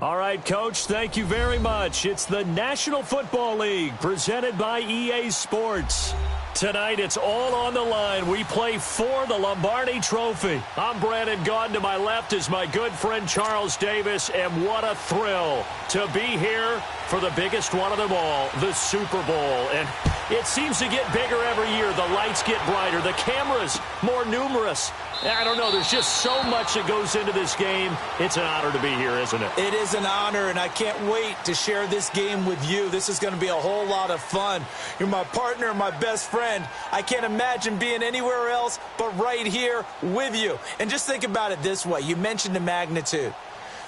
All right, Coach, thank you very much. It's the National Football League presented by EA Sports. Tonight, it's all on the line. We play for the Lombardi Trophy. I'm Brandon Gaudin. To my left is my good friend Charles Davis, and what a thrill to be here for the biggest one of them all, the Super Bowl. And it seems to get bigger every year. The lights get brighter. The cameras more numerous. I don't know. There's just so much that goes into this game. It's an honor to be here, isn't it? It is an honor, and I can't wait to share this game with you. This is going to be a whole lot of fun. You're my partner, my best friend. I can't imagine being anywhere else but right here with you. And just think about it this way. You mentioned the magnitude.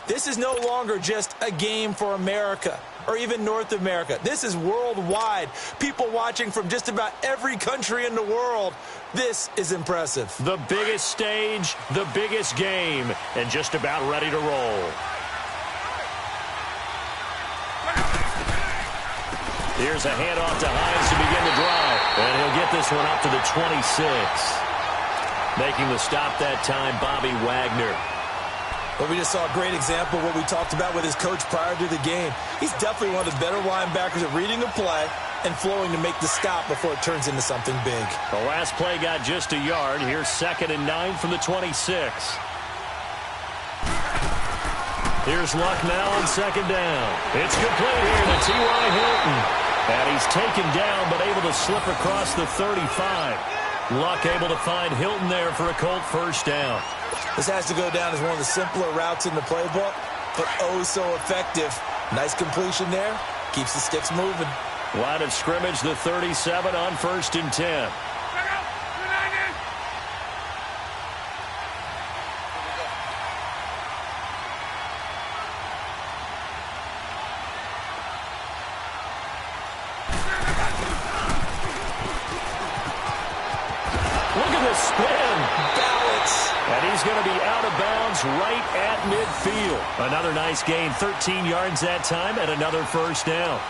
This is no longer just a game for America or even North America. This is worldwide. People watching from just about every country in the world. This is impressive. The biggest stage, the biggest game, and just about ready to roll. Here's a handoff to Hines to begin the drive. And he'll get this one up to the 26. Making the stop that time, Bobby Wagner. Well, we just saw a great example of what we talked about with his coach prior to the game. He's definitely one of the better linebackers at reading a play and flowing to make the stop before it turns into something big. The last play got just a yard. Here's 2nd and 9 from the 26. Here's Luck now on 2nd down. It's complete here to T.Y. Hilton. And he's taken down but able to slip across the 35. Luck able to find Hilton there for a Colt first down. This has to go down as one of the simpler routes in the playbook, but oh so effective. Nice completion there. Keeps the sticks moving. Line of scrimmage, the 37 on 1st and 10. Look at this spin. Balance. And he's going to be out of bounds right at midfield. Another nice gain, 13 yards that time, and another first down.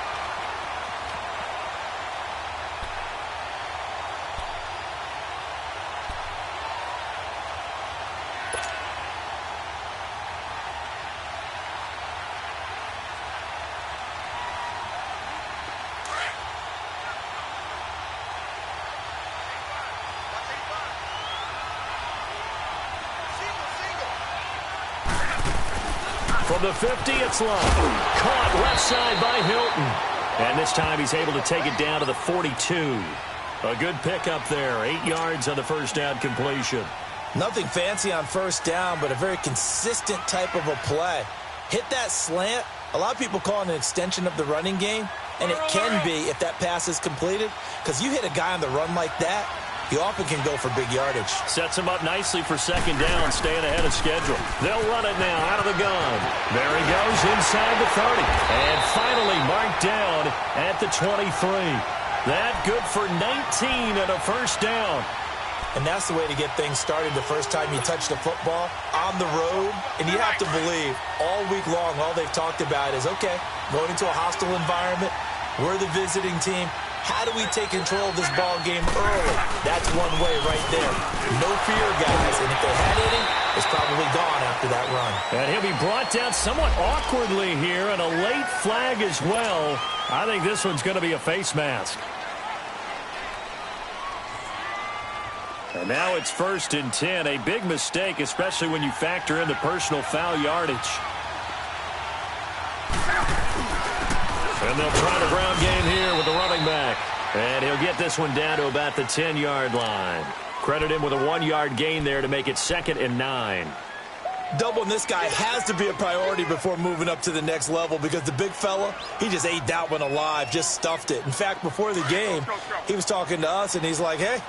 From the 50, it's long. Caught left side by Hilton. And this time he's able to take it down to the 42. A good pickup there. 8 yards on the first down completion. Nothing fancy on first down, but a very consistent type of a play. Hit that slant. A lot of people call it an extension of the running game, and it can be if that pass is completed, because you hit a guy on the run like that, he often can go for big yardage. Sets him up nicely for 2nd down, staying ahead of schedule. They'll run it now out of the gun. There he goes inside the 30. And finally marked down at the 23. That good for 19 and a first down. And that's the way to get things started the first time you touch the football on the road. And you have to believe all week long, all they've talked about is, okay, going into a hostile environment, we're the visiting team. How do we take control of this ball game early? That's one way right there. No fear, guys. And if they had any, it's probably gone after that run. And he'll be brought down somewhat awkwardly here, and a late flag as well. I think this one's going to be a face mask. And now it's 1st and 10. A big mistake, especially when you factor in the personal foul yardage. And they'll try the ground game here with the running back. And he'll get this one down to about the 10-yard line. Credit him with a 1-yard gain there to make it 2nd and 9. Doubling this guy has to be a priority before moving up to the next level, because the big fella, he just ate that one alive, just stuffed it. In fact, before the game, he was talking to us, and he's like, hey,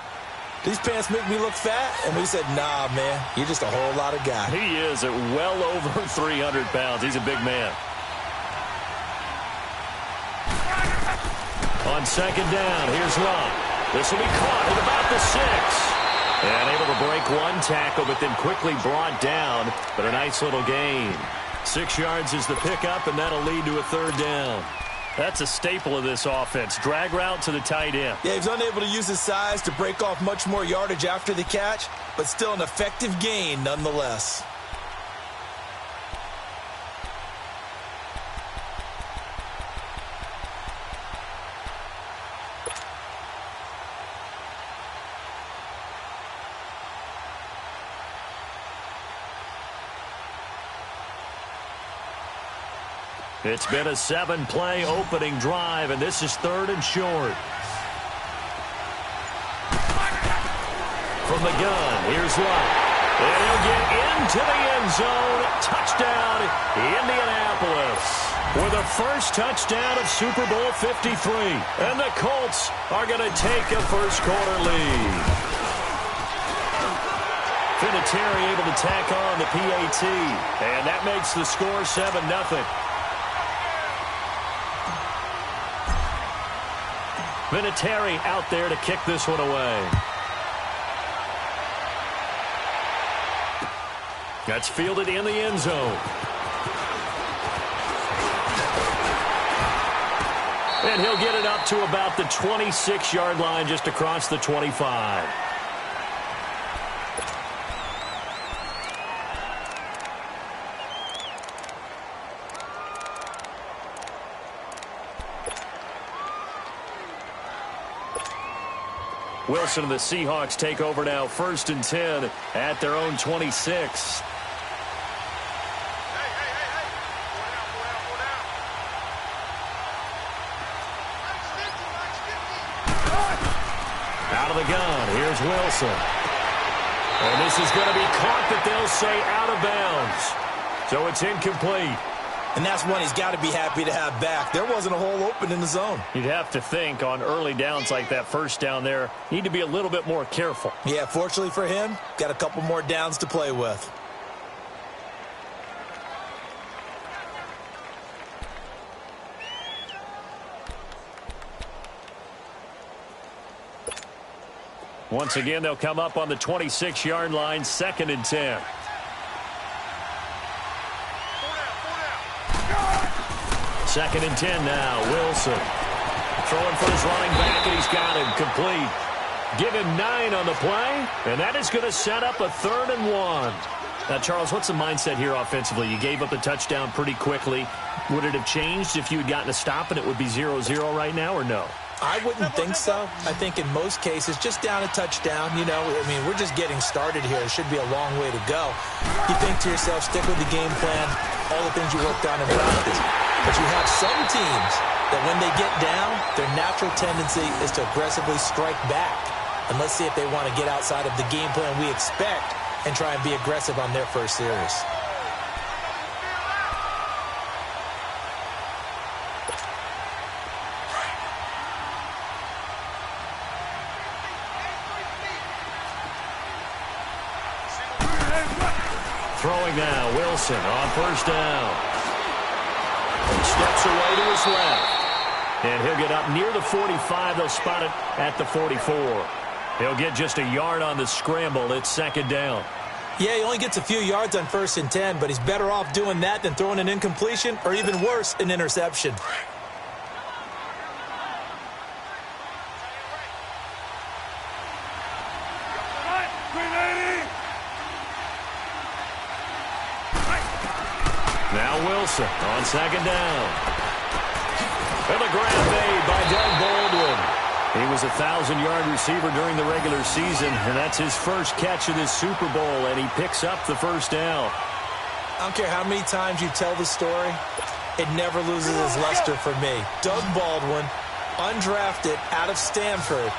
these pants make me look fat? And we said, nah, man, you're just a whole lot of guy. He is at well over 300 pounds. He's a big man. On 2nd down, here's Love. This will be caught at about the 6. And able to break one tackle, but then quickly brought down. But a nice little gain. 6 yards is the pickup, and that'll lead to a 3rd down. That's a staple of this offense. Drag route to the tight end. Yeah, he's unable to use his size to break off much more yardage after the catch, but still an effective gain nonetheless. It's been a 7-play opening drive, and this is 3rd and short. From the gun, here's Luck. And he'll get into the end zone. Touchdown, Indianapolis. With the first touchdown of Super Bowl 53. And the Colts are going to take a first-quarter lead. Vinatieri able to tack on the PAT. And that makes the score 7-0. Vinatieri out there to kick this one away. That's fielded in the end zone. And he'll get it up to about the 26-yard line, just across the 25. Wilson and the Seahawks take over now, 1st and 10 at their own 26. Out of the gun, here's Wilson. And this is going to be caught, that they'll say out of bounds. So it's incomplete. And that's one he's got to be happy to have back. There wasn't a hole open in the zone. You'd have to think on early downs like that, first down there, need to be a little bit more careful. Yeah, fortunately for him, got a couple more downs to play with. Once again, they'll come up on the 26-yard line, 2nd and 10. Second and 10 now. Wilson throwing for his running back, and he's got him complete. Give him 9 on the play, and that is going to set up a 3rd and 1. Now, Charles, what's the mindset here offensively? You gave up the touchdown pretty quickly. Would it have changed if you had gotten a stop and it would be 0-0 right now, or no? I wouldn't think so. I think in most cases, just down a touchdown, you know, I mean, we're just getting started here. It should be a long way to go. You think to yourself, stick with the game plan, all the things you worked on in practice. But you have some teams that when they get down, their natural tendency is to aggressively strike back. And let's see if they want to get outside of the game plan we expect and try and be aggressive on their first series. Throwing now, Wilson on first down. He steps away to his left. And he'll get up near the 45. They'll spot it at the 44. He'll get just a yard on the scramble. It's 2nd down. Yeah, he only gets a few yards on 1st and 10, but he's better off doing that than throwing an incompletion or even worse, an interception. Now Wilson on 2nd down. And the grab made by Doug Baldwin. He was a 1,000-yard receiver during the regular season, and that's his first catch of this Super Bowl, and he picks up the first down. I don't care how many times you tell the story, it never loses its luster for me. Doug Baldwin, undrafted out of Stanford,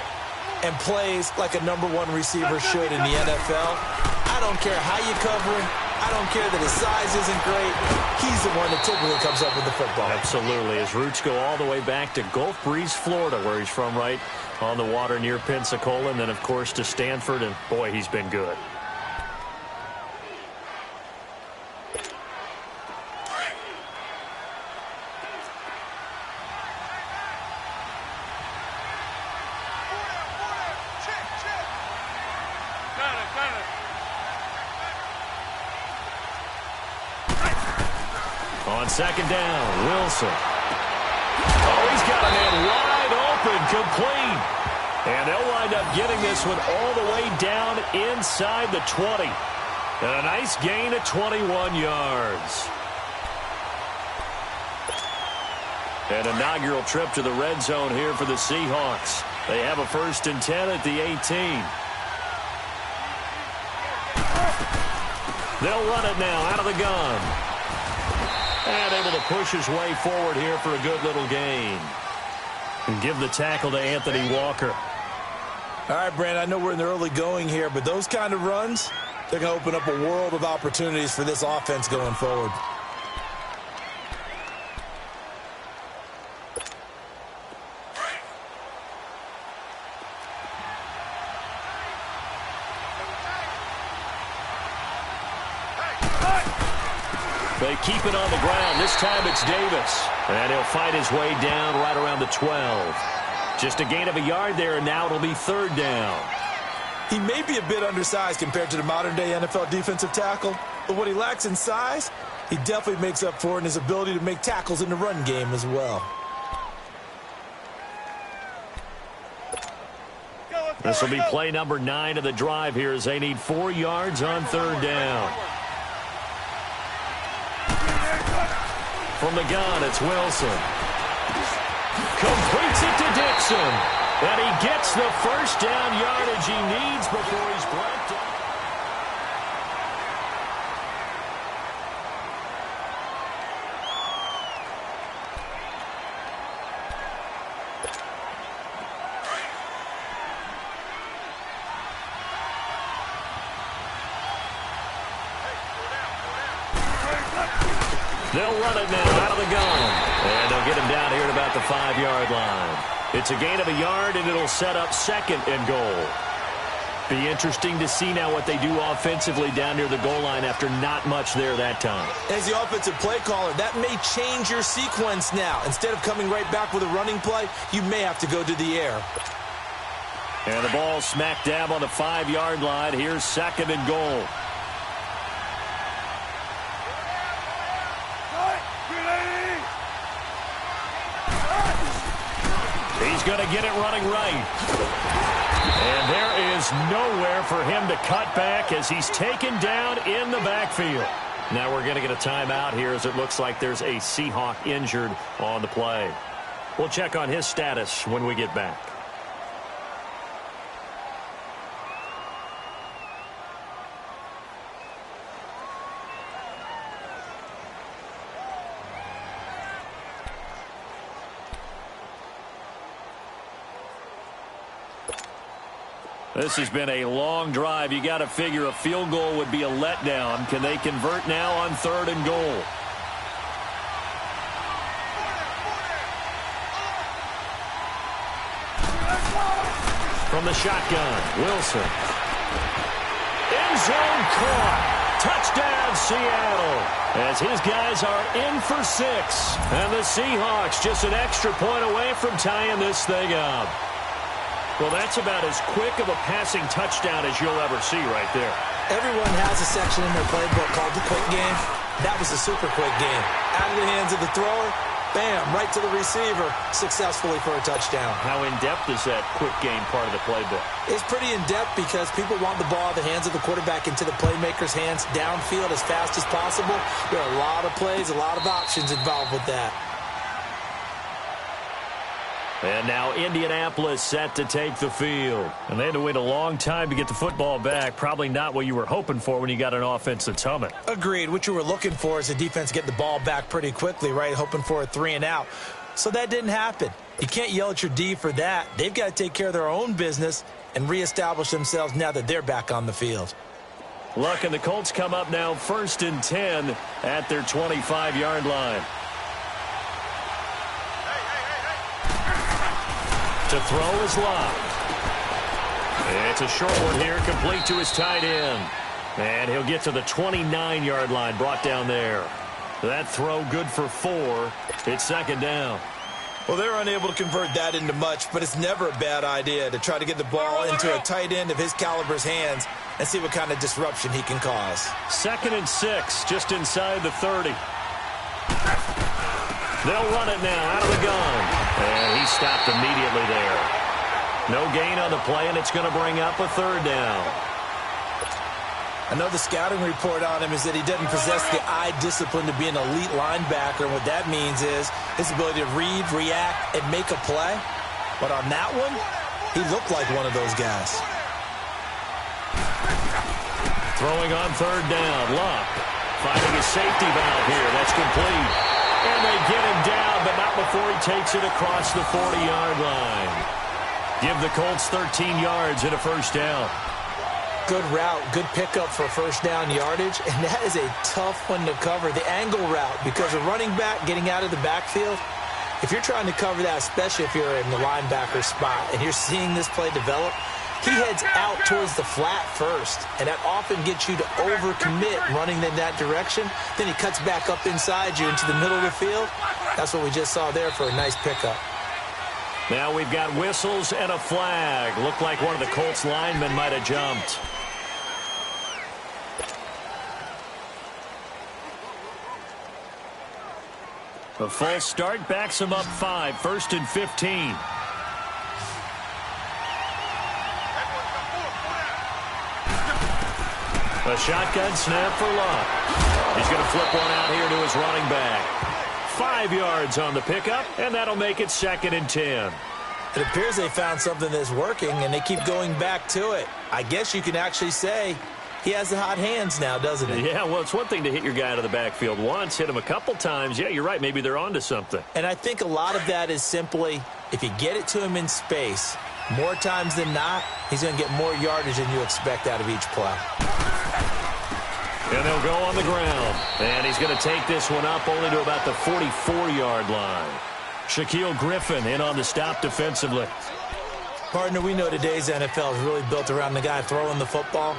and plays like a #1 receiver should in the NFL. I don't care how you cover him. I don't care that his size isn't great. He's the one that typically comes up with the football. Absolutely. His roots go all the way back to Gulf Breeze, Florida, where he's from, right on the water near Pensacola, and then, of course, to Stanford, and, boy, he's been good. On 2nd down, Wilson. Oh, he's got a man wide open, complete. And they'll wind up getting this one all the way down inside the 20. And a nice gain of 21 yards. An inaugural trip to the red zone here for the Seahawks. They have a 1st and 10 at the 18. They'll run it now out of the gun. And able to push his way forward here for a good little gain. And give the tackle to Anthony Walker. All right, Brand, I know we're in the early going here, but those kind of runs, they're going to open up a world of opportunities for this offense going forward. They keep it on the ground. This time it's Davis. And he'll fight his way down right around the 12. Just a gain of a yard there, and now it'll be third down. He may be a bit undersized compared to the modern-day NFL defensive tackle, but what he lacks in size, he definitely makes up for it in his ability to make tackles in the run game as well. This will be play number 9 of the drive here as they need 4 yards on third down. From the gun, it's Wilson. Completes it to Dixon. And he gets the first down yardage he needs before he's brought down. They'll run it now out of the gun. And they'll get him down here at about the 5-yard line. It's a gain of a yard, and it'll set up second and goal. Be interesting to see now what they do offensively down near the goal line after not much there that time. As the offensive play caller, that may change your sequence now. Instead of coming right back with a running play, you may have to go to the air. And the ball smack dab on the 5-yard line. Here's second and goal. He's going to get it running right. And there is nowhere for him to cut back as he's taken down in the backfield. Now we're going to get a timeout here as it looks like there's a Seahawk injured on the play. We'll check on his status when we get back. This has been a long drive. You got to figure a field goal would be a letdown. Can they convert now on third and goal? From the shotgun, Wilson. End zone caught. Touchdown, Seattle. As his guys are in for 6. And the Seahawks just an extra point away from tying this thing up. Well, that's about as quick of a passing touchdown as you'll ever see right there. Everyone has a section in their playbook called the quick game. That was a super quick game. Out of the hands of the thrower, bam, right to the receiver, successfully for a touchdown. How in-depth is that quick game part of the playbook? It's pretty in-depth because people want the ball out of the hands of the quarterback into the playmaker's hands downfield as fast as possible. There are a lot of plays, a lot of options involved with that. And now Indianapolis set to take the field. And they had to wait a long time to get the football back. Probably not what you were hoping for when you got an offense that's humming. Agreed. What you were looking for is the defense get the ball back pretty quickly, right? Hoping for a 3-and-out. So that didn't happen. You can't yell at your D for that. They've got to take care of their own business and reestablish themselves now that they're back on the field. Look, and the Colts come up now 1st and 10 at their 25-yard line. To throw is Locke. It's a short one here, complete to his tight end. And he'll get to the 29-yard line, brought down there. That throw good for 4. It's second down. Well, they're unable to convert that into much, but it's never a bad idea to try to get the ball into a tight end of his caliber's hands and see what kind of disruption he can cause. 2nd and 6, just inside the 30. They'll run it now out of the gun. And he stopped immediately there. No gain on the play, and it's going to bring up a third down. I know the scouting report on him is that he doesn't possess the eye discipline to be an elite linebacker. And what that means is his ability to read, react, and make a play. But on that one, he looked like one of those guys. Throwing on third down, Locke finding a safety valve here. That's complete. And they get him down, but not before he takes it across the 40-yard line. Give the Colts 13 yards and a first down. Good route, good pickup for first down yardage, and that is a tough one to cover, the angle route, because a running back getting out of the backfield, if you're trying to cover that, especially if you're in the linebacker spot, and you're seeing this play develop, he heads out towards the flat first, and that often gets you to overcommit running in that direction. Then he cuts back up inside you into the middle of the field. That's what we just saw there for a nice pickup. Now we've got whistles and a flag. Looked like one of the Colts linemen might have jumped. A false start backs him up 5, 1st and 15. A shotgun snap for Luck. He's going to flip one out here to his running back. 5 yards on the pickup, and that'll make it 2nd and 10. It appears they found something that's working, and they keep going back to it. I guess you can actually say he has the hot hands now, doesn't he? Yeah, well, it's one thing to hit your guy out of the backfield once, hit him a couple times. Yeah, you're right. Maybe they're onto something. And I think a lot of that is simply if you get it to him in space, more times than not, he's going to get more yardage than you expect out of each play. And they'll go on the ground. And he's going to take this one up only to about the 44-yard line. Shaquille Griffin in on the stop defensively. Partner, we know today's NFL is really built around the guy throwing the football.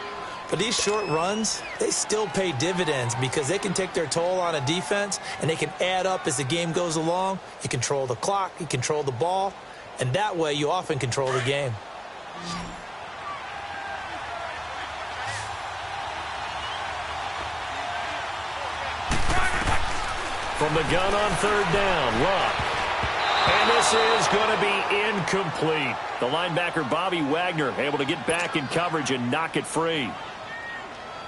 But these short runs, they still pay dividends because they can take their toll on a defense, and they can add up as the game goes along. You control the clock, you control the ball, and that way you often control the game. From the gun on 3rd down, Luck. And this is going to be incomplete. The linebacker, Bobby Wagner, able to get back in coverage and knock it free.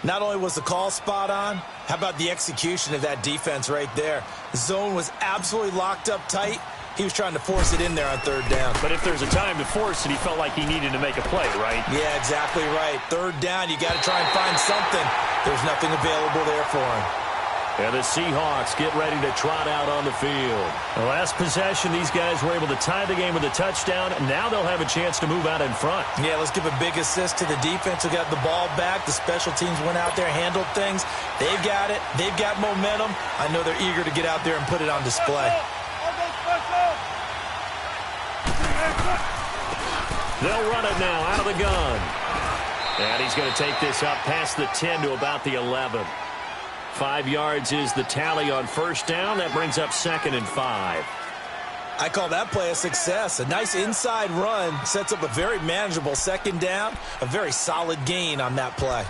Not only was the call spot on, how about the execution of that defense right there? The zone was absolutely locked up tight. He was trying to force it in there on 3rd down. But if there's a time to force it, he felt like he needed to make a play, right? Yeah, exactly right. 3rd down, you got to try and find something. There's nothing available there for him. And the Seahawks get ready to trot out on the field. The last possession, these guys were able to tie the game with a touchdown, and now they'll have a chance to move out in front. Yeah, let's give a big assist to the defense who got the ball back. The special teams went out there, handled things. They've got it. They've got momentum. I know they're eager to get out there and put it on display. They'll run it now out of the gun. And he's going to take this up past the 10 to about the 11. 5 yards is the tally on 1st down. That brings up 2nd and 5. I call that play a success. A nice inside run sets up a very manageable 2nd down. A very solid gain on that play.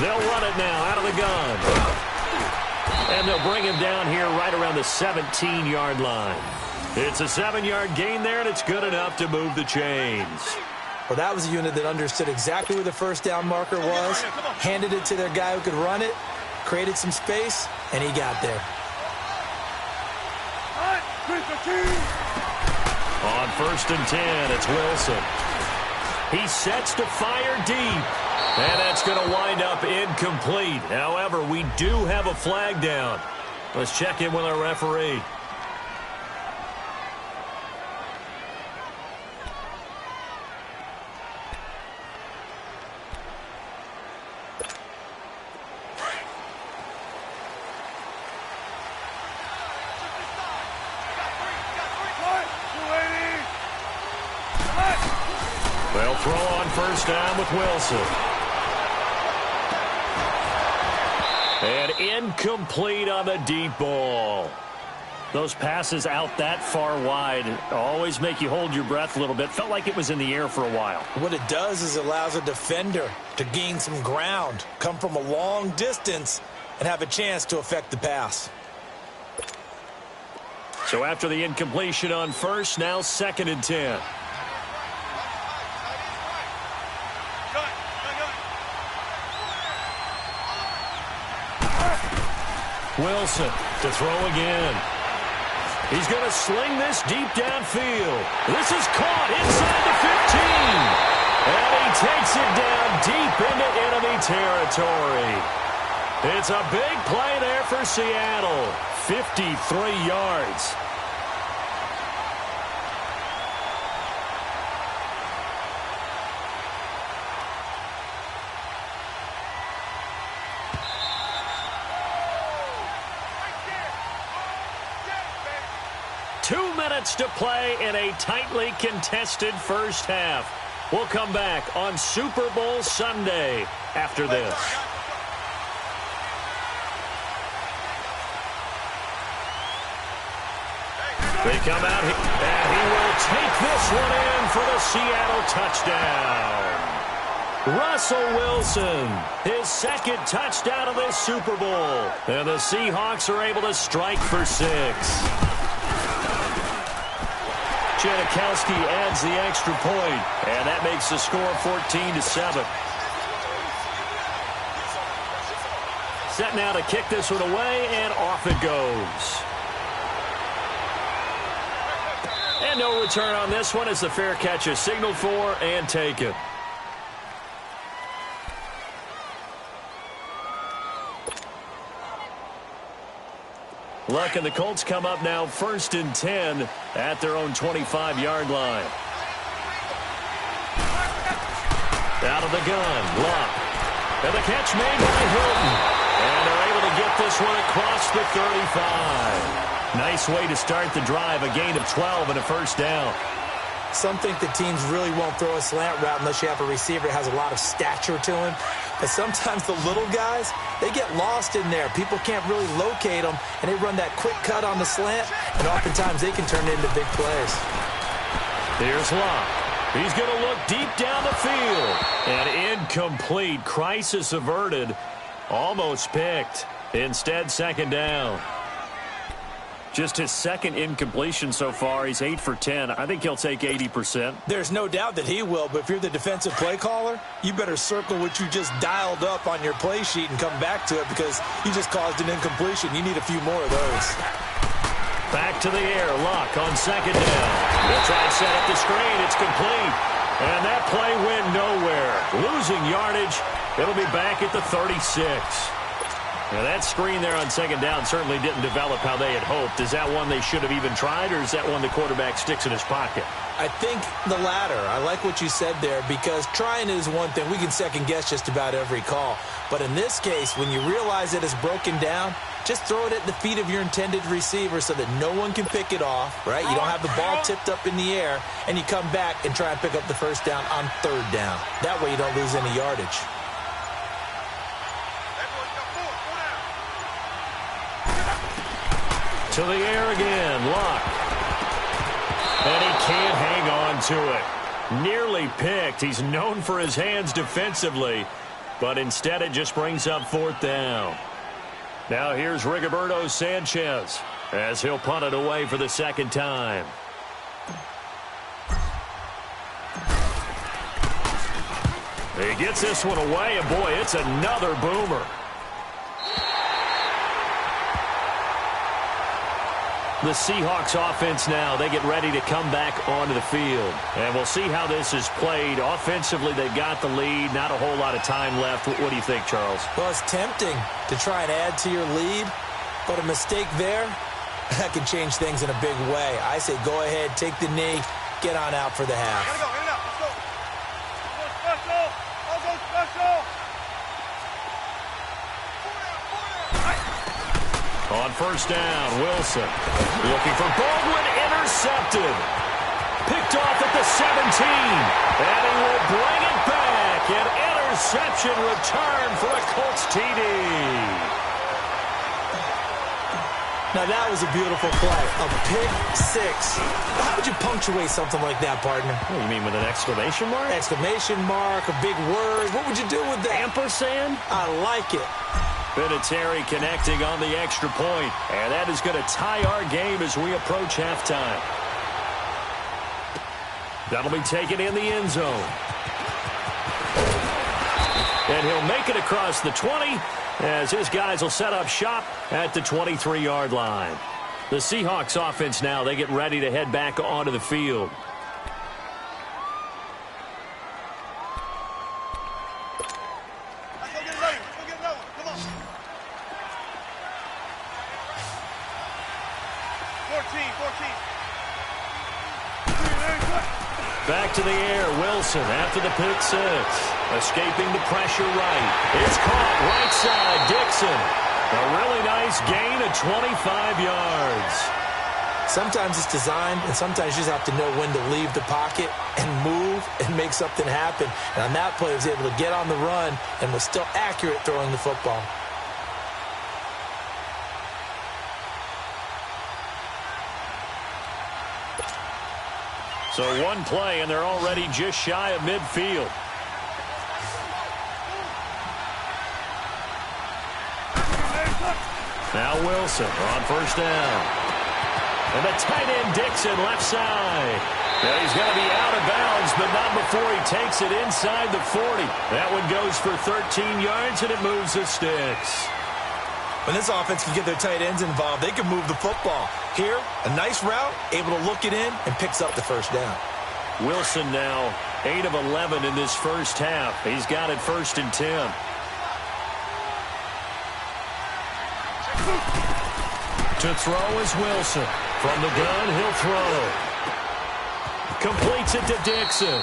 They'll run it now out of the gun. And they'll bring him down here right around the 17-yard line. It's a 7-yard gain there, and it's good enough to move the chains. Well, that was a unit that understood exactly where the 1st down marker was, handed it to their guy who could run it, created some space, and he got there. On 1st and 10, it's Wilson. He sets to fire deep. And that's going to wind up incomplete. However, we do have a flag down. Let's check in with our referee. They'll throw on 1st down with Wilson. And incomplete on the deep ball. Those passes out that far wide always make you hold your breath a little bit. Felt like it was in the air for a while. What it does is it allows a defender to gain some ground, come from a long distance, and have a chance to affect the pass. So after the incompletion on 1st, now 2nd and 10. Wilson to throw again. He's going to sling this deep downfield. This is caught inside the 15. And he takes it down deep into enemy territory. It's a big play there for Seattle. 53 yards. To play in a tightly contested first half. We'll come back on Super Bowl Sunday after this. They come out and he will take this one in for the Seattle touchdown. Russell Wilson, his second touchdown of this Super Bowl. And the Seahawks are able to strike for 6. Janikowski adds the extra point, and that makes the score 14-7. Set now to kick this one away, and off it goes. And no return on this one as the fair catch is signaled for and taken. Luck and the Colts come up now 1st and 10 at their own 25-yard line. Out of the gun, Luck. And the catch made by Hilton. And they're able to get this one across the 35. Nice way to start the drive, a gain of 12 and a first down. Some think the teams really won't throw a slant route unless you have a receiver that has a lot of stature to him. But sometimes the little guys, they get lost in there. People can't really locate them, and they run that quick cut on the slant, and oftentimes they can turn it into big plays. Here's Locke. He's going to look deep down the field. And incomplete. Crisis averted. Almost picked. Instead, second down. Just his second incompletion so far. He's 8 for 10. I think he'll take 80%. There's no doubt that he will, but if you're the defensive play caller, you better circle what you just dialed up on your play sheet and come back to it because you just caused an incompletion. You need a few more of those. Back to the air. Luck on second down. He'll try and set up the screen. It's complete. And that play went nowhere. Losing yardage. It'll be back at the 36. Now that screen there on second down certainly didn't develop how they had hoped. Is that one they should have even tried, or is that one the quarterback sticks in his pocket? I think the latter. I like what you said there because trying is one thing. We can second-guess just about every call. But in this case, when you realize it is broken down, just throw it at the feet of your intended receiver so that no one can pick it off, right? You don't have the ball tipped up in the air, and you come back and try and pick up the first down on third down. That way you don't lose any yardage. To the air again, Luck. And he can't hang on to it. Nearly picked. He's known for his hands defensively, but instead it just brings up fourth down. Now here's Rigoberto Sanchez as he'll punt it away for the second time. He gets this one away, and boy, it's another boomer. The Seahawks offense now, they get ready to come back onto the field. And we'll see how this is played. Offensively, they've got the lead. Not a whole lot of time left. What do you think, Charles? Well, it's tempting to try and add to your lead, but a mistake there, that can change things in a big way. I say go ahead, take the knee, get on out for the half. Let's go. I'll go special. On first down, Wilson looking for Baldwin, intercepted. Picked off at the 17, and he will bring it back. An interception return for a Colts TD. Now that was a beautiful play, a pick six. How would you punctuate something like that, partner? What, you mean with an exclamation mark? Exclamation mark, a big word. What would you do with that? Ampersand? I like it. Vinatieri connecting on the extra point, and that is going to tie our game as we approach halftime. That'll be taken in the end zone. And he'll make it across the 20 as his guys will set up shop at the 23-yard line. The Seahawks offense now, they get ready to head back onto the field. Let's go get another. Let's go get another. Come on. 14. Back to the air, Wilson after the pick six. Escaping the pressure right. It's caught right side, Dixon. A really nice gain of 25 yards. Sometimes it's designed, and sometimes you just have to know when to leave the pocket and move and make something happen. And on that play, he was able to get on the run and was still accurate throwing the football. So one play, and they're already just shy of midfield. Now Wilson on first down. And the tight end Dixon left side. Yeah, he's going to be out of bounds, but not before he takes it inside the 40. That one goes for 13 yards, and it moves the sticks. When this offense can get their tight ends involved, they can move the football. Here, a nice route, able to look it in, and picks up the first down. Wilson now 8 of 11 in this first half. He's got it 1st and 10. To throw is Wilson. From the gun, he'll throw. Completes it to Dixon.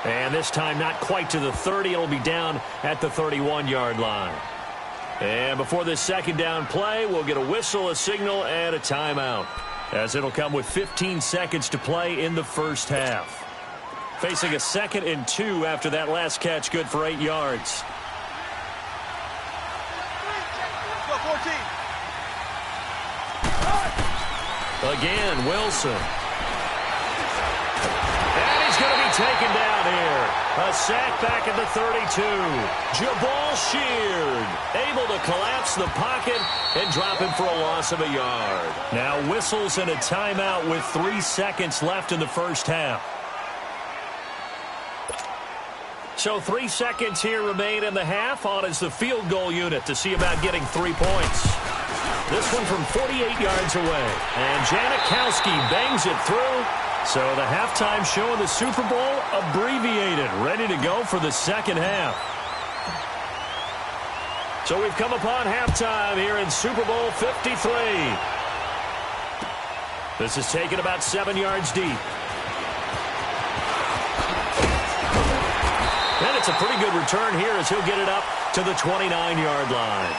And this time not quite to the 30. It'll be down at the 31-yard line. And before this second down play, we'll get a whistle, a signal, and a timeout, as it'll come with 15 seconds to play in the first half. Facing a 2nd and 2 after that last catch, good for 8 yards. Go 14. Again, Wilson. And he's going to be taken down here. A sack back at the 32. Jabal Sheard able to collapse the pocket and drop him for a loss of a yard. Now whistles and a timeout with 3 seconds left in the first half. So 3 seconds here remain in the half. On is the field goal unit to see about getting 3 points. This one from 48 yards away. And Janikowski bangs it through. So the halftime show of the Super Bowl abbreviated, ready to go for the second half. So we've come upon halftime here in Super Bowl 53. This is taken about 7 yards deep. And it's a pretty good return here as he'll get it up to the 29-yard line.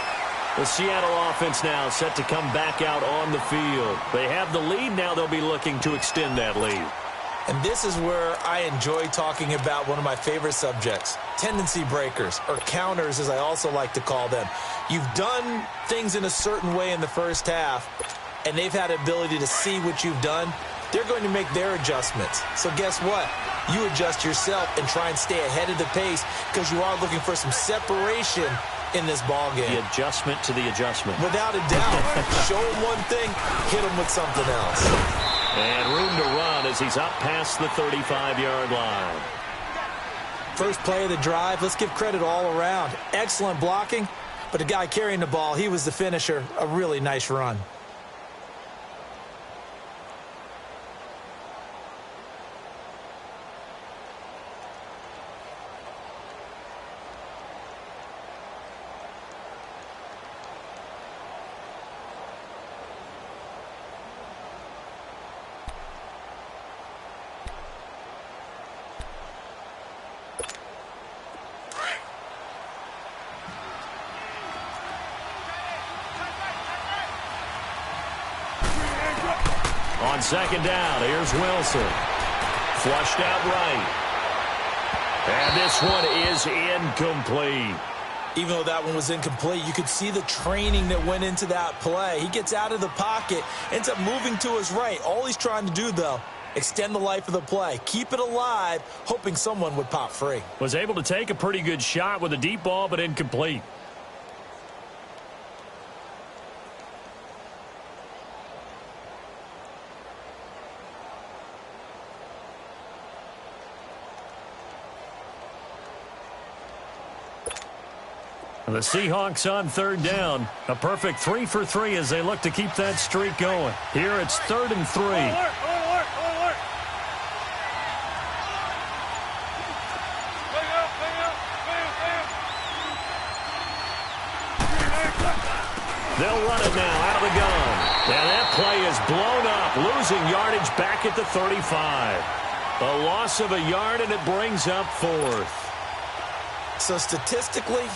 The Seattle offense now set to come back out on the field. They have the lead. Now they'll be looking to extend that lead. And this is where I enjoy talking about one of my favorite subjects, tendency breakers, or counters as I also like to call them. You've done things in a certain way in the first half, and they've had the ability to see what you've done. They're going to make their adjustments. So guess what? You adjust yourself and try and stay ahead of the pace because you are looking for some separation in this ball game. The adjustment to the adjustment. Without a doubt. Show him one thing, hit him with something else. And room to run as he's up past the 35-yard line. First play of the drive, let's give credit all around. Excellent blocking, but the guy carrying the ball, he was the finisher. A really nice run. On second down, here's Wilson. Flushed out right. And this one is incomplete. Even though that one was incomplete, you could see the training that went into that play. He gets out of the pocket, ends up moving to his right. All he's trying to do, though, extend the life of the play. Keep it alive, hoping someone would pop free. Was able to take a pretty good shot with a deep ball, but incomplete. The Seahawks on third down. A perfect 3 for 3 as they look to keep that streak going. Here it's 3rd and 3. They'll run it now out of the gun. And that play is blown up, losing yardage back at the 35. A loss of a yard, and it brings up 4th. So statistically,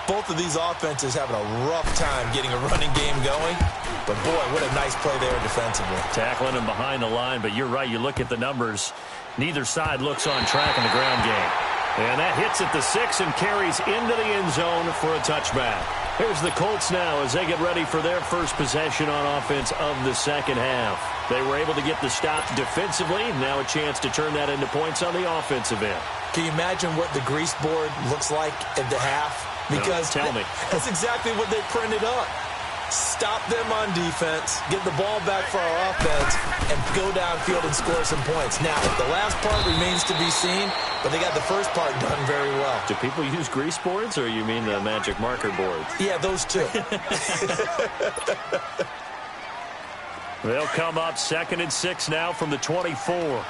both of these offenses having a rough time getting a running game going. But, boy, what a nice play there defensively. Tackling him behind the line, but you're right. You look at the numbers. Neither side looks on track in the ground game. And that hits at the 6 and carries into the end zone for a touchback. Here's the Colts now as they get ready for their first possession on offense of the second half. They were able to get the stop defensively. Now a chance to turn that into points on the offensive end. Can you imagine what the grease board looks like at the half? Because tell me. That's exactly what they printed up. Stop them on defense, get the ball back for our offense, and go downfield and score some points. Now, the last part remains to be seen, but they got the first part done very well. Do people use grease boards, or you mean the magic marker boards? Yeah, those two. They'll come up 2nd and 6 now from the 24.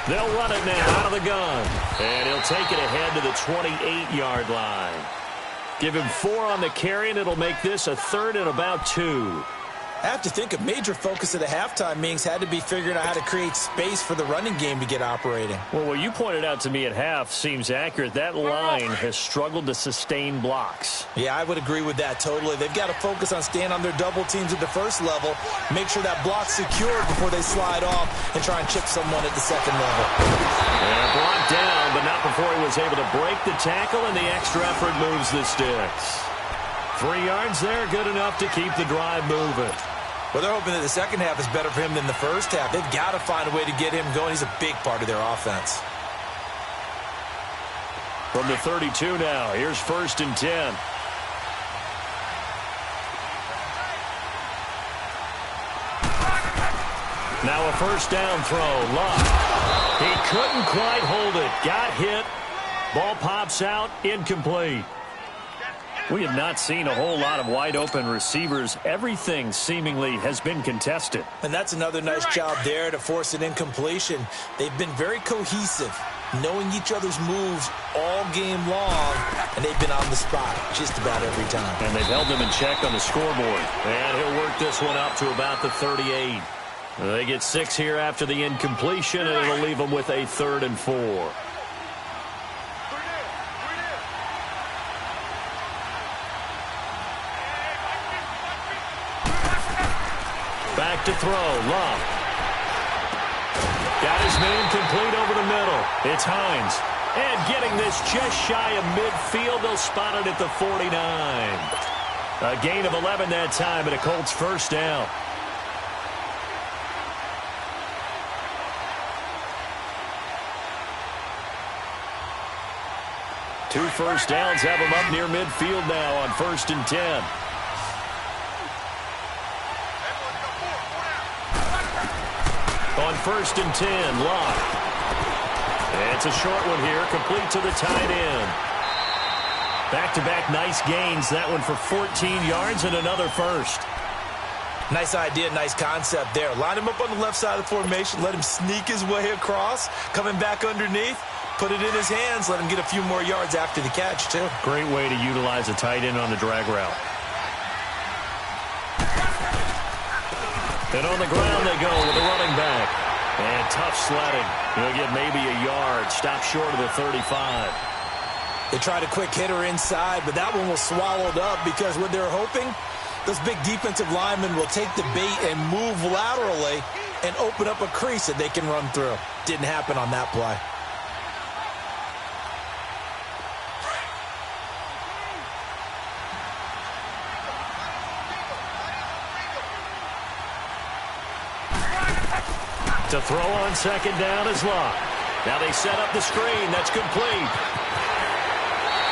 They'll run it now out of the gun. And he'll take it ahead to the 28-yard line. Give him 4 on the carry, and it'll make this a 3rd and about 2. I have to think a major focus of the halftime meetings had to be figuring out how to create space for the running game to get operating. Well, what you pointed out to me at half seems accurate. That line has struggled to sustain blocks. Yeah, I would agree with that totally. They've got to focus on staying on their double teams at the first level, make sure that block's secured before they slide off and try and chip someone at the second level. And blocked down, but not before he was able to break the tackle, and the extra effort moves the sticks. 3 yards there, good enough to keep the drive moving. Well, they're hoping that the second half is better for him than the first half. They've got to find a way to get him going. He's a big part of their offense. From the 32 now, here's 1st and 10. Now a first down throw. Luck. He couldn't quite hold it. Got hit. Ball pops out. Incomplete. We have not seen a whole lot of wide-open receivers. Everything seemingly has been contested. And that's another nice job there to force an incompletion. They've been very cohesive, knowing each other's moves all game long, and they've been on the spot just about every time. And they've held them in check on the scoreboard. And he'll work this one up to about the 38. They get 6 here after the incompletion, and it'll leave them with a 3rd and 4. Back to throw. Love. Got his man complete over the middle. It's Hines. And getting this just shy of midfield. They'll spot it at the 49. A gain of 11 that time, and a Colts first down. Two first downs have them up near midfield now on 1st and 10. On 1st and 10, Locke. It's a short one here, complete to the tight end. Back-to-back nice gains. That one for 14 yards and another first. Nice idea, nice concept there. Line him up on the left side of the formation, let him sneak his way across, coming back underneath, put it in his hands, let him get a few more yards after the catch, too. Great way to utilize a tight end on the drag route. And on the ground they go with the running back. And tough sledding. He'll get maybe a yard. Stop short of the 35. They tried a quick hitter inside, but that one was swallowed up because what they're hoping, those big defensive linemen will take the bait and move laterally and open up a crease that they can run through. Didn't happen on that play. To throw on second down is Locke. Now they set up the screen. That's complete.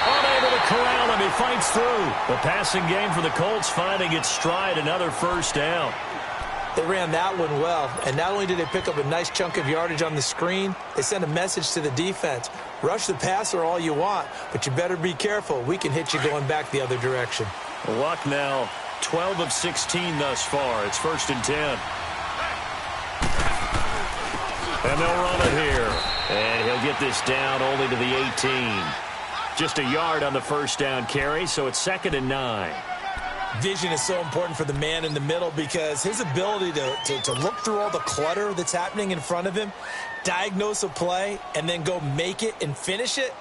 Unable to corral him. He fights through. The passing game for the Colts finding its stride. Another first down. They ran that one well, and not only did they pick up a nice chunk of yardage on the screen, they sent a message to the defense. Rush the passer all you want, but you better be careful. We can hit you going back the other direction. Luck now, 12 of 16 thus far. It's 1st and 10. And they'll run it here. And he'll get this down only to the 18. Just a yard on the first down carry, so it's 2nd and 9. Vision is so important for the man in the middle because his ability to look through all the clutter that's happening in front of him, diagnose a play, and then go make it and finish it,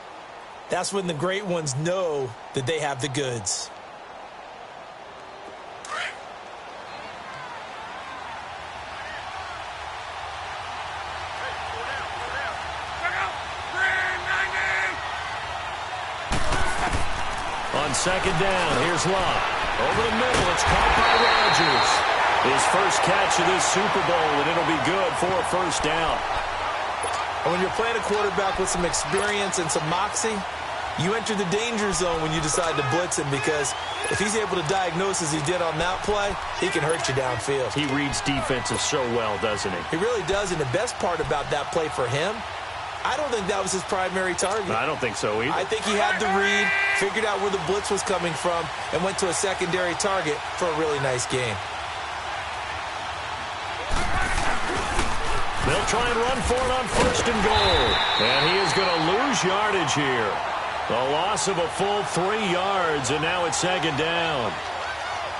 that's when the great ones know that they have the goods. On 2nd down, here's Love. Over the middle, it's caught by Rodgers. His first catch of this Super Bowl, and it'll be good for a 1st down. And when you're playing a quarterback with some experience and some moxie, you enter the danger zone when you decide to blitz him because if he's able to diagnose as he did on that play, he can hurt you downfield. He reads defenses so well, doesn't he? He really does, and the best part about that play for him, I don't think that was his primary target. I don't think so either. I think he had the read, figured out where the blitz was coming from, and went to a secondary target for a really nice game. They'll try and run for it on 1st and goal. And he is going to lose yardage here. A loss of a full 3 yards, and now it's 2nd down.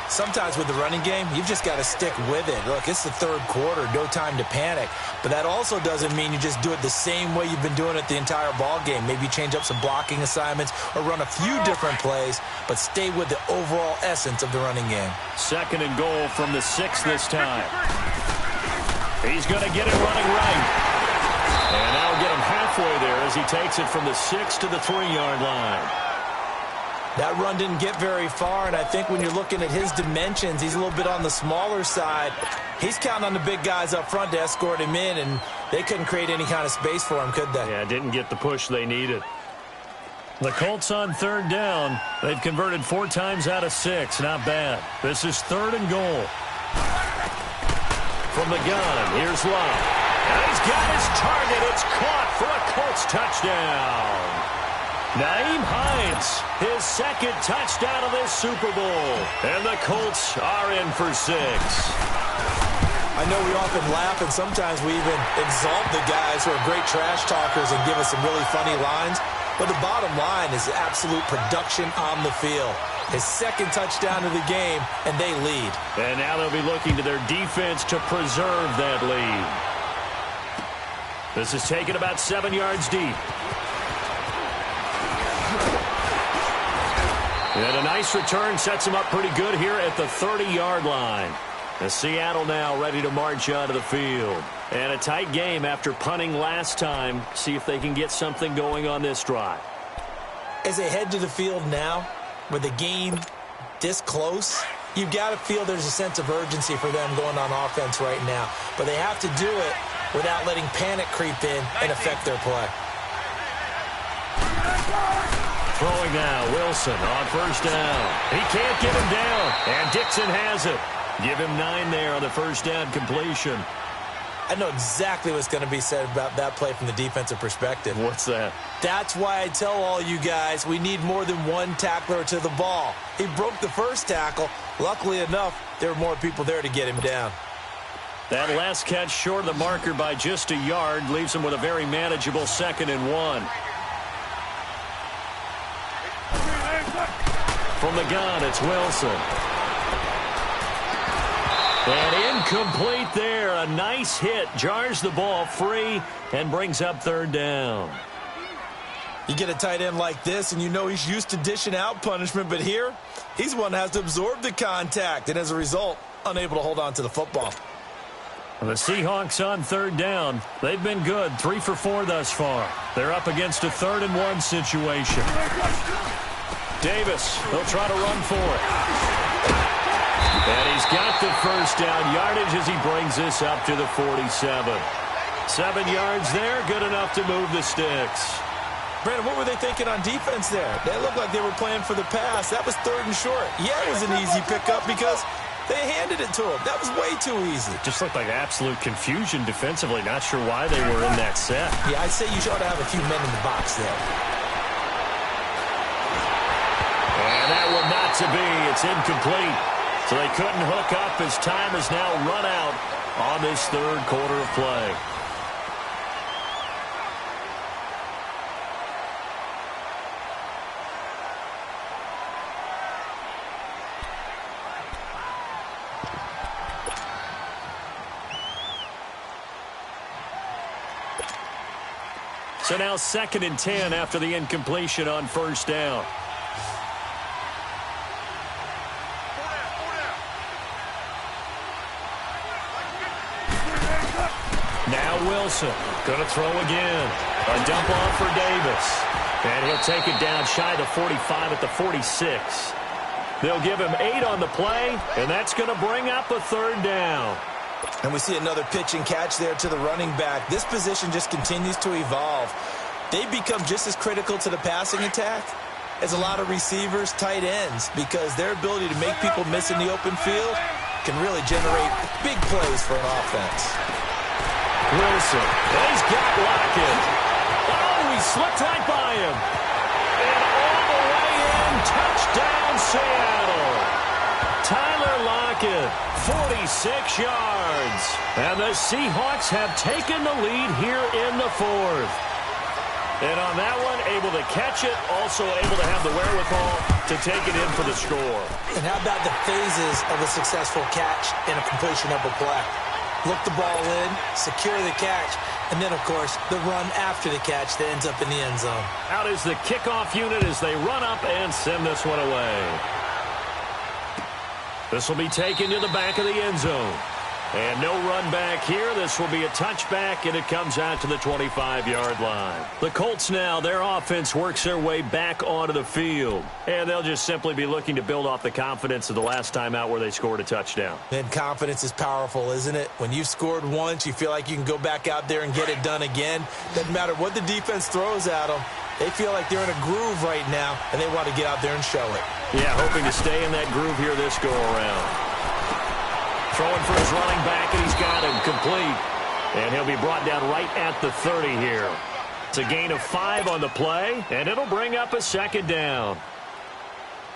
Sometimes with the running game, you've just got to stick with it. Look, it's the 3rd quarter, no time to panic. But that also doesn't mean you just do it the same way you've been doing it the entire ball game. Maybe change up some blocking assignments or run a few different plays, but stay with the overall essence of the running game. 2nd and goal from the 6 this time. He's going to get it running right. And that'll get him halfway there as he takes it from the 6 to the 3-yard line. That run didn't get very far, and I think when you're looking at his dimensions, he's a little bit on the smaller side. He's counting on the big guys up front to escort him in, and they couldn't create any kind of space for him, could they? Yeah, didn't get the push they needed. The Colts on 3rd down. They've converted 4 times out of 6. Not bad. This is 3rd and goal. From the gun, here's Love. And he's got his target. It's caught for a Colts touchdown. Nyheim Hines, his 2nd touchdown of this Super Bowl. And the Colts are in for 6. I know we often laugh, and sometimes we even exalt the guys who are great trash talkers and give us some really funny lines. But the bottom line is absolute production on the field. His 2nd touchdown of the game, and they lead. And now they'll be looking to their defense to preserve that lead. This is taken about 7 yards deep. And a nice return sets him up pretty good here at the 30-yard line. And Seattle now ready to march onto the field. And a tight game after punting last time. See if they can get something going on this drive. As they head to the field now, with the game this close, you've got to feel there's a sense of urgency for them going on offense right now. But they have to do it without letting panic creep in and affect their play. Throwing now, Wilson on 1st down. He can't get him down, and Dixon has it. Give him 9 there on the 1st down completion. I know exactly what's going to be said about that play from the defensive perspective. What's that? That's why I tell all you guys we need more than one tackler to the ball. He broke the first tackle. Luckily enough, there were more people there to get him down. That last catch short of the marker by just a yard leaves him with a very manageable 2nd and 1. From the gun, it's Wilson. And incomplete there. A nice hit. Jars the ball free and brings up 3rd down. You get a tight end like this, and you know he's used to dishing out punishment, but here, he's one that has to absorb the contact, and as a result, unable to hold on to the football. The Seahawks on 3rd down. They've been good. 3 for 4 thus far. They're up against a 3rd and 1 situation. Davis, they'll try to run for it. And he's got the 1st down yardage as he brings this up to the 47. 7 yards there, good enough to move the sticks. Brandon, what were they thinking on defense there? They looked like they were playing for the pass. That was 3rd and short. Yeah, it was an easy pickup because They handed it to him. That was way too easy. Just looked like absolute confusion defensively. Not sure why they were in that set. Yeah, I'd say you ought to have a few men in the box there. And that one not to be. It's incomplete. So they couldn't hook up as time has now run out on this third quarter of play. So now 2nd and 10 after the incompletion on first down. Now Wilson going to throw again. A dump off for Davis. And he'll take it down shy of the 45 at the 46. They'll give him 8 on the play, and that's going to bring up a 3rd down. And we see another pitch and catch there to the running back. This position just continues to evolve. They become just as critical to the passing attack as a lot of receivers, tight ends, because their ability to make people miss in the open field can really generate big plays for an offense. Wilson, he's got Lockett. Oh, he slipped right by him. And all the way in, touchdown Seattle. Tyler Lockett, 46 yards. And the Seahawks have taken the lead here in the 4th. And on that one, able to catch it, also able to have the wherewithal to take it in for the score. And how about the phases of a successful catch and a completion of a play? Look the ball in, secure the catch, and then, of course, the run after the catch that ends up in the end zone. Out is the kickoff unit as they run up and send this one away. This will be taken to the back of the end zone. And no run back here. This will be a touchback, and it comes out to the 25-yard line. The Colts now, their offense works their way back onto the field. And they'll just simply be looking to build off the confidence of the last time out where they scored a touchdown. And confidence is powerful, isn't it? When you've scored once, you feel like you can go back out there and get it done again. Doesn't matter what the defense throws at them. They feel like they're in a groove right now, and they want to get out there and show it. Yeah, hoping to stay in that groove here this go-around. Throwing for his running back, and he's got him complete. And he'll be brought down right at the 30 here. It's a gain of 5 on the play, and it'll bring up a 2nd down.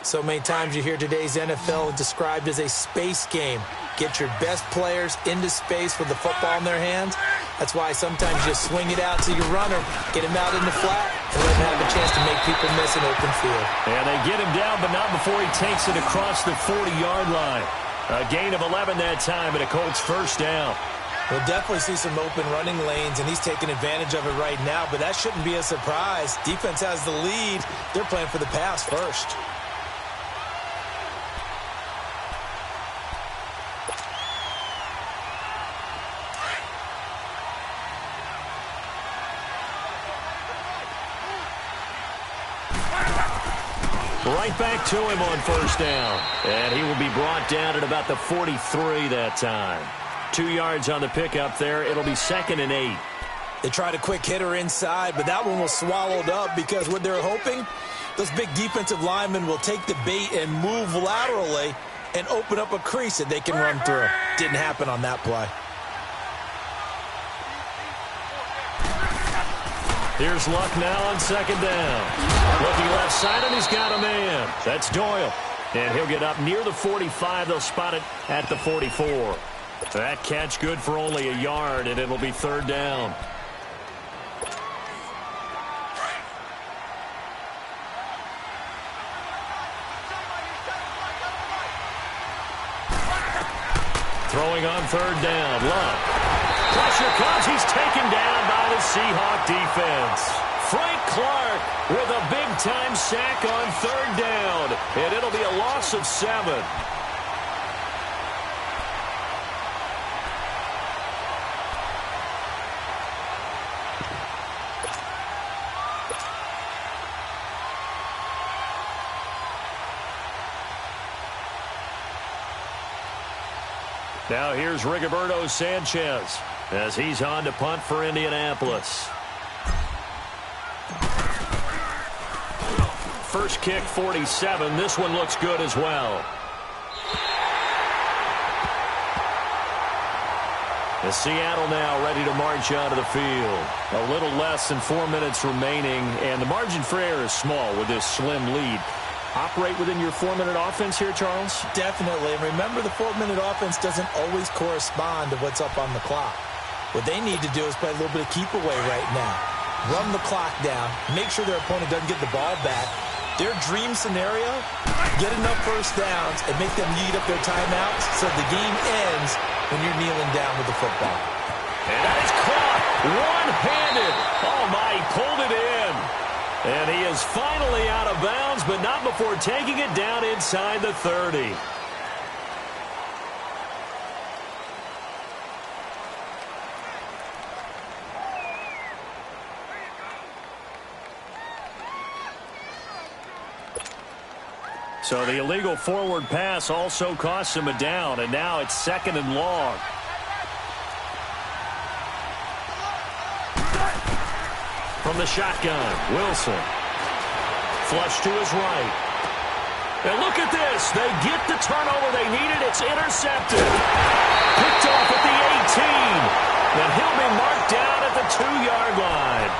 So many times you hear today's NFL described as a space game. Get your best players into space with the football in their hands. That's why sometimes you swing it out to your runner, get him out in the flat, and let him have a chance to make people miss an open field. And they get him down, but not before he takes it across the 40-yard line. A gain of 11 that time, and a Colts first down. We'll definitely see some open running lanes, and he's taking advantage of it right now, but that shouldn't be a surprise. Defense has the lead. They're playing for the pass first. Right back to him on first down. And he will be brought down at about the 43 that time. 2 yards on the pickup there. It'll be 2nd and 8. They tried a quick hitter inside, but that one was swallowed up because what they're hoping, those big defensive linemen will take the bait and move laterally and open up a crease that they can run through. Didn't happen on that play. Here's Luck now on 2nd down. Looking left side, and he's got a man. That's Doyle. And he'll get up near the 45. They'll spot it at the 44. That catch good for only a yard, and it'll be 3rd down. Throwing on 3rd down. Luck. Pressure comes. He's taken down by the Seahawk defense. Frank Clark with a big-time sack on 3rd down. And it'll be a loss of 7. Now here's Rigoberto Sanchez as he's on to punt for Indianapolis. First kick, 47. This one looks good as well. The Seattle now ready to march out of the field. A little less than 4 minutes remaining, and the margin for error is small with this slim lead. Operate within your 4-minute offense here, Charles? Definitely. And remember, the 4-minute offense doesn't always correspond to what's up on the clock. What they need to do is play a little bit of keep away right now. Run the clock down. Make sure their opponent doesn't get the ball back. Their dream scenario, get enough first downs and make them eat up their timeouts so the game ends when you're kneeling down with the football. And that is caught one-handed. Oh, my, he pulled it in. And he is finally out of bounds, but not before taking it down inside the 30. So the illegal forward pass also costs him a down, and now it's 2nd and long. From the shotgun, Wilson. Flush to his right. And look at this. They get the turnover they needed. It's intercepted. Picked off at the 18. Then he'll be marked down at the 2-yard line.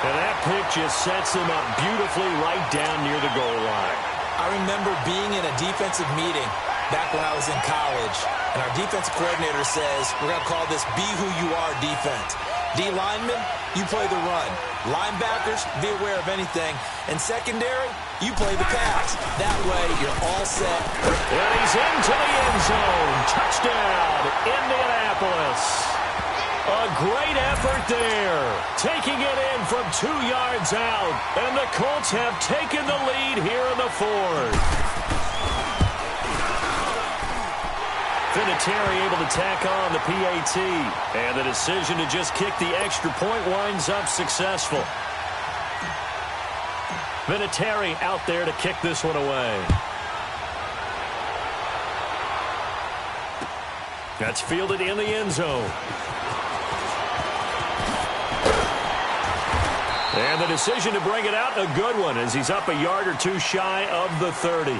And that pick just sets him up beautifully right down near the goal line. I remember being in a defensive meeting back when I was in college, and our defensive coordinator says, we're going to call this be who you are defense. D linemen, you play the run. Linebackers, be aware of anything. And secondary, you play the pass. That way, you're all set. And he's into the end zone. Touchdown, Indianapolis. A great effort there. Taking it in from 2 yards out. And the Colts have taken the lead here in the 4th. Vinatieri able to tack on the PAT. And the decision to just kick the extra point winds up successful. Vinatieri out there to kick this one away. That's fielded in the end zone. And the decision to bring it out, a good one, as he's up a yard or two shy of the 30.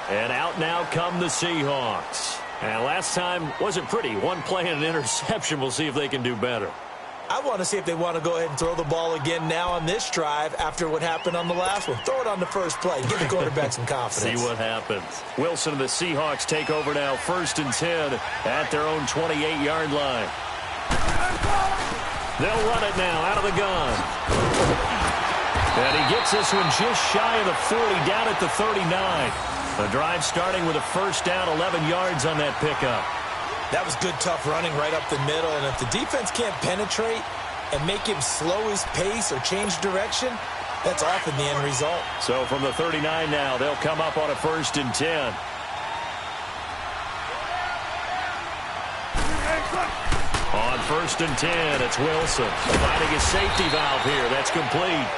And out now come the Seahawks. And last time wasn't pretty. One play and an interception. We'll see if they can do better. I want to see if they want to go ahead and throw the ball again now on this drive after what happened on the last one. Throw it on the first play. Give the quarterback some confidence. See what happens. Wilson and the Seahawks take over now 1st and 10 at their own 28-yard line. They'll run it now out of the gun. And he gets this one just shy of the 40, down at the 39. The drive starting with a first down, 11 yards on that pickup. That was good, tough running right up the middle. And if the defense can't penetrate and make him slow his pace or change direction, that's often the end result. So from the 39 now, they'll come up on a 1st and 10. On 1st and 10, it's Wilson finding his safety valve here. That's complete.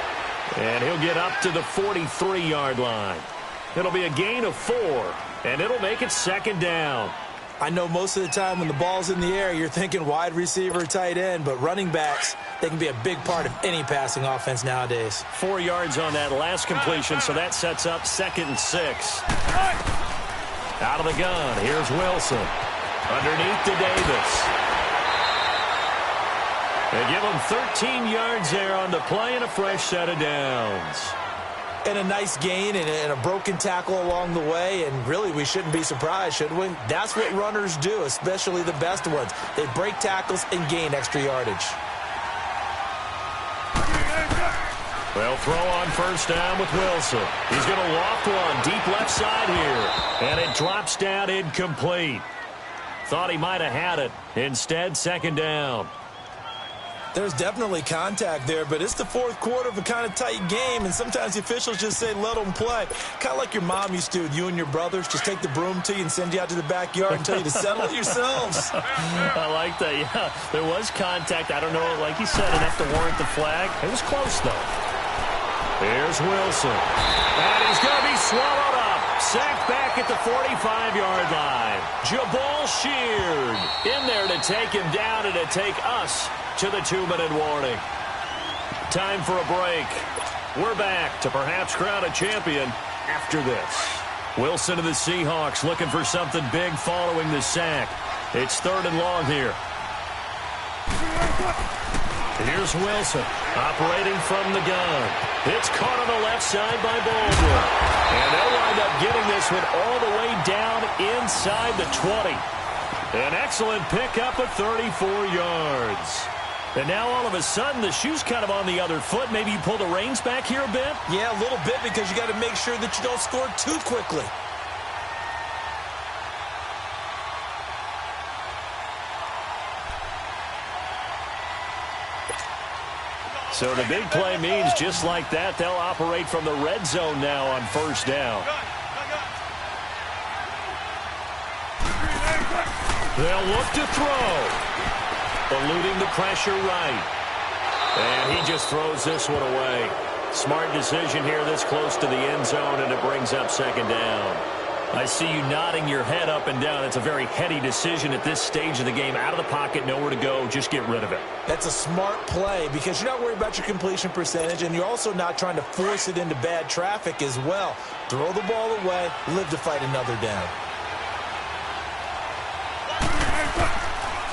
And he'll get up to the 43-yard line. It'll be a gain of 4, and it'll make it 2nd down. I know most of the time when the ball's in the air, you're thinking wide receiver, tight end, but running backs, they can be a big part of any passing offense nowadays. 4 yards on that last completion, so that sets up 2nd and 6. Out of the gun, here's Wilson. Underneath to Davis. They give him 13 yards there on the play and a fresh set of downs. And a nice gain and a broken tackle along the way, and really we shouldn't be surprised, should we? That's what runners do, especially the best ones. They break tackles and gain extra yardage. Well, throw on first down with Wilson. He's going to loft one deep left side here, and it drops down incomplete. Thought he might have had it. Instead, 2nd down. There's definitely contact there, but it's the 4th quarter of a kind of tight game, and sometimes the officials just say, let them play. Kind of like your mom used to with you and your brothers. Just take the broom to you and send you out to the backyard and tell you to settle it yourselves. I like that, yeah. There was contact. I don't know, like you said, enough to warrant the flag. It was close, though. Here's Wilson. And he's going to be swallowed up. Sacked back at the 45-yard line. Jabal Sheard in there to take him down and to take us to the 2-minute warning. Time for a break. We're back to perhaps crown a champion after this. Wilson of the Seahawks looking for something big following the sack. It's 3rd and long here. Here's Wilson, operating from the gun. It's caught on the left side by Baldwin. And they'll wind up getting this one all the way down inside the 20. An excellent pickup of 34 yards. And now all of a sudden the shoe's kind of on the other foot. Maybe you pull the reins back here a bit? Yeah, a little bit, because you got to make sure that you don't score too quickly. So the big play means just like that, they'll operate from the red zone now on first down. They'll look to throw. Eluding the pressure right. And he just throws this one away. Smart decision here this close to the end zone, and it brings up second down. I see you nodding your head up and down. It's a very heady decision at this stage of the game. Out of the pocket, nowhere to go. Just get rid of it. That's a smart play, because you're not worried about your completion percentage, and you're also not trying to force it into bad traffic as well. Throw the ball away, live to fight another down.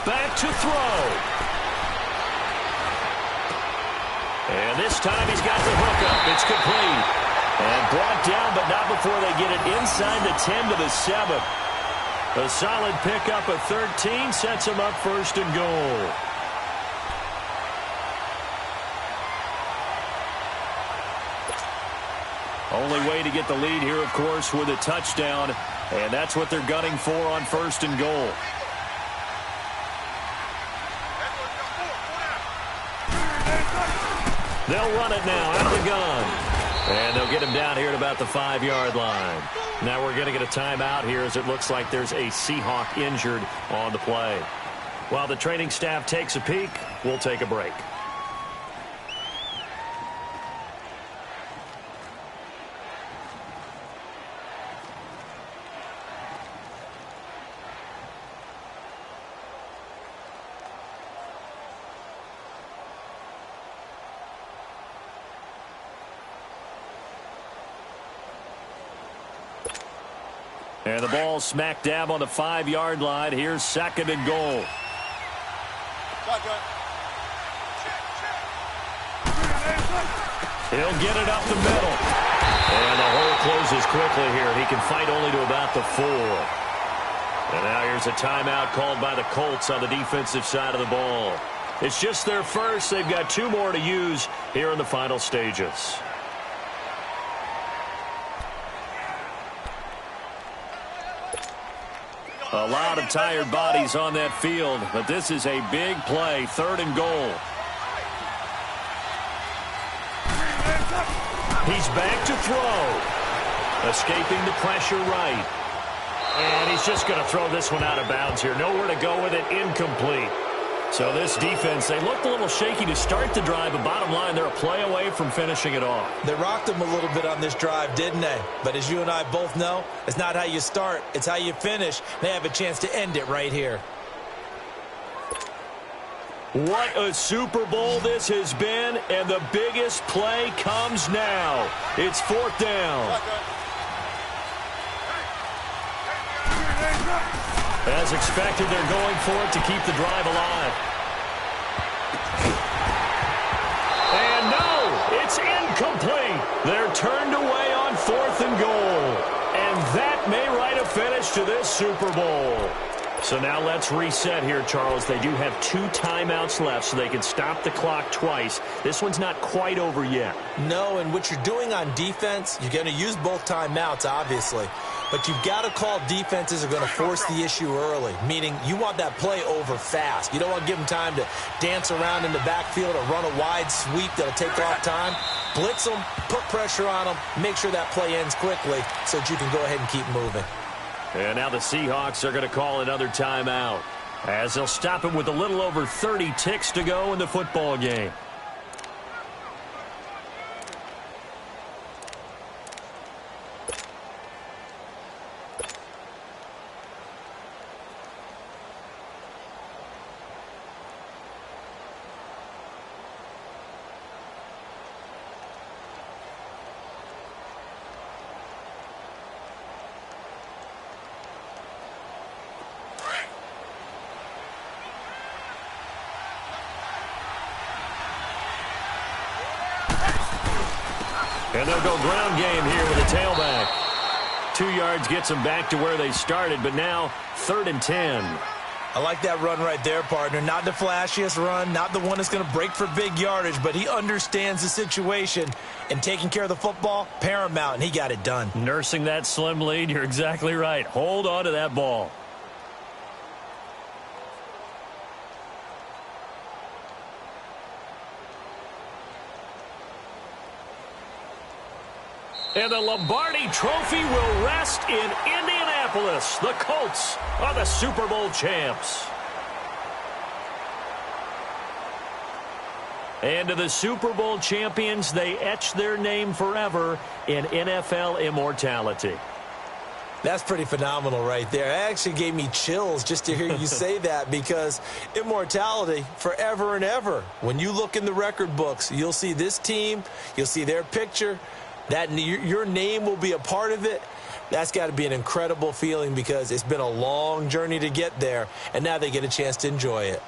Back to throw. And this time he's got the hookup. It's complete. And brought down, but not before they get it inside the 10 to the 7. A solid pickup of 13 sets him up first and goal. Only way to get the lead here, of course, with a touchdown. And that's what they're gunning for on first and goal. They'll run it now out of the gun. And they'll get him down here at about the 5-yard line. Now we're going to get a timeout here, as it looks like there's a Seahawk injured on the play. While the training staff takes a peek, we'll take a break. And the ball smack dab on the 5-yard line. Here's second and goal. He'll get it up the middle. And the hole closes quickly here. He can fight only to about the 4. And now here's a timeout called by the Colts on the defensive side of the ball. It's just their first. They've got 2 more to use here in the final stages. A lot of tired bodies on that field, but this is a big play, third and goal. He's back to throw. Escaping the pressure right. And he's just going to throw this one out of bounds here. Nowhere to go with it, incomplete. So this defense, they looked a little shaky to start the drive, but bottom line, they're a play away from finishing it off. They rocked them a little bit on this drive, didn't they? But as you and I both know, it's not how you start, it's how you finish. They have a chance to end it right here. What a Super Bowl this has been, and the biggest play comes now. It's fourth down. As expected, they're going for it to keep the drive alive. And no, it's incomplete. They're turned away on fourth and goal. And that may write a finish to this Super Bowl. So now let's reset here, Charles. They do have 2 timeouts left, so they can stop the clock twice. This one's not quite over yet. No, and what you're doing on defense, you're going to use both timeouts, obviously. But you've got to call defenses are going to force the issue early, meaning you want that play over fast. You don't want to give them time to dance around in the backfield or run a wide sweep that'll take off time. Blitz them, put pressure on them, make sure that play ends quickly so that you can go ahead and keep moving. And now the Seahawks are going to call another timeout, as they'll stop him with a little over 30 ticks to go in the football game. And they'll go ground game here with a tailback. 2 yards gets them back to where they started, but now 3rd and 10. I like that run right there, partner. Not the flashiest run, not the one that's going to break for big yardage, but he understands the situation, and taking care of the football, paramount, and he got it done. Nursing that slim lead, you're exactly right. Hold on to that ball. And the Lombardi Trophy will rest in Indianapolis. The Colts are the Super Bowl champs. And to the Super Bowl champions, they etch their name forever in NFL immortality. That's pretty phenomenal right there. It actually gave me chills just to hear you say that, because immortality forever and ever. When you look in the record books, you'll see this team, you'll see their picture. That your name will be a part of it. That's got to be an incredible feeling, because it's been a long journey to get there, and now they get a chance to enjoy it.